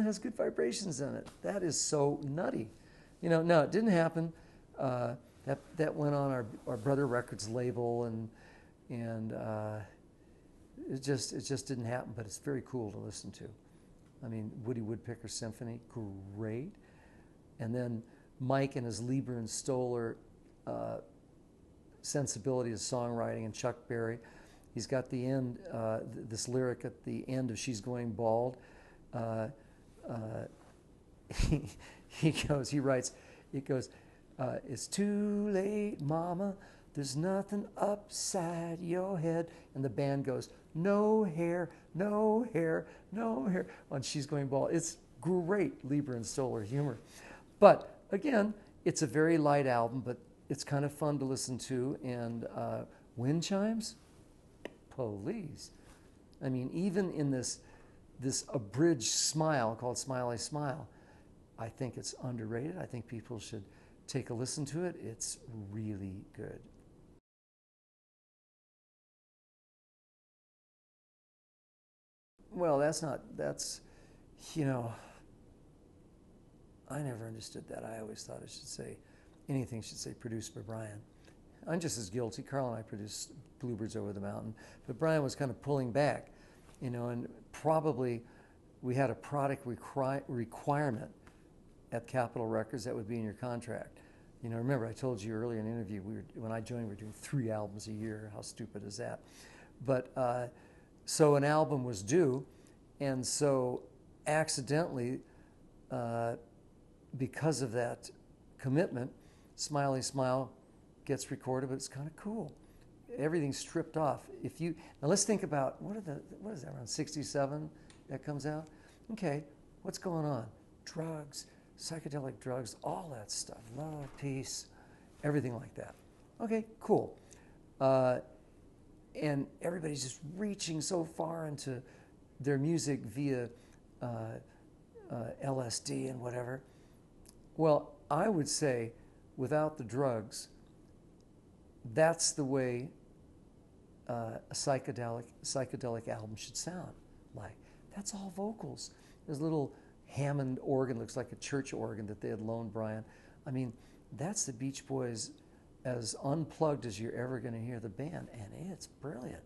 has good vibrations in it. That is so nutty. You know, no, it didn't happen. That went on our Brother Records label, and it just didn't happen. But it's very cool to listen to. I mean, Woody Woodpecker Symphony, great. And then Mike and his Lieber and Stoller sensibility of songwriting, and Chuck Berry. He's got the end, this lyric at the end of She's Going Bald. He writes, it goes, it's too late, mama, there's nothing upside your head. And the band goes, no hair, no hair, no hair, on She's Going Bald. It's great Lieber and Stoller humor. But again, it's a very light album, but it's kind of fun to listen to. And wind chimes, please. I mean, even in this abridged smile called Smiley Smile, I think it's underrated. I think people should take a listen to it. It's really good. Well, you know, I never understood that. I always thought it should say, anything should say produced by Brian. I'm just as guilty. Carl and I produced Bluebirds Over the Mountain, but Brian was kind of pulling back, you know, and probably we had a product requirement at Capitol Records that would be in your contract. You know, remember I told you earlier in the interview, when I joined, we were doing 3 albums a year. How stupid is that? But so an album was due, and so accidentally, because of that commitment, Smiley Smile gets recorded, but it's kind of cool. Everything's stripped off. Now let's think about, what is that, around 67 that comes out? Okay, what's going on? Drugs, psychedelic drugs, all that stuff, love, peace, everything like that. Okay, cool. And everybody's just reaching so far into their music via LSD and whatever. Well, I would say without the drugs, that's the way a psychedelic album should sound like. That's all vocals. There's a little Hammond organ, looks like a church organ that they had loaned Brian. I mean, that's the Beach Boys as unplugged as you're ever going to hear the band, and it's brilliant.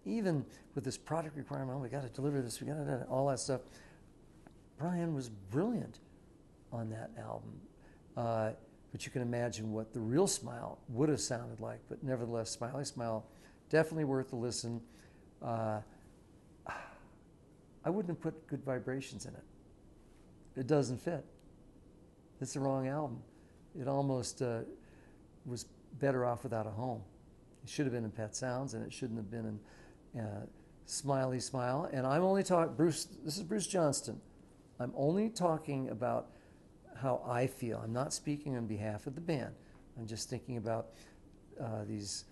Even with this product requirement, we got to deliver this, we got to do all that stuff. Brian was brilliant on that album. But you can imagine what the real Smile would have sounded like. But nevertheless, Smiley Smile, definitely worth a listen. I wouldn't have put Good Vibrations in it. It doesn't fit. It's the wrong album. It almost was better off without a home. It should have been in Pet Sounds, and it shouldn't have been in Smiley Smile. And I'm only talking, this is Bruce Johnston. I'm only talking about how I feel. I'm not speaking on behalf of the band. I'm just thinking about these,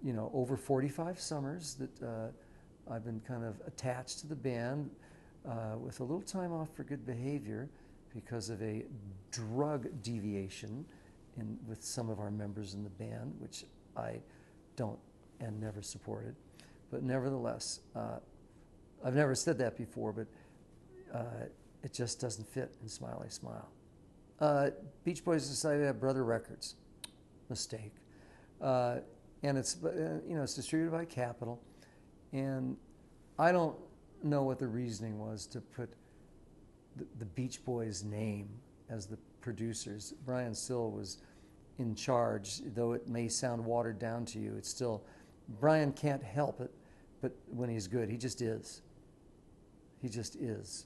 you know, over 45 summers that I've been kind of attached to the band with a little time off for good behavior because of a drug deviation with some of our members in the band, which I don't and never supported. But nevertheless, I've never said that before, but it just doesn't fit in Smiley Smile. Beach Boys decided to have Brother Records. Mistake. And it's, you know, it's distributed by Capitol. And I don't know what the reasoning was to put the Beach Boys name as the producers. Brian Still was in charge, though it may sound watered down to you. It's still, Brian can't help it, but when he's good, he just is. He just is.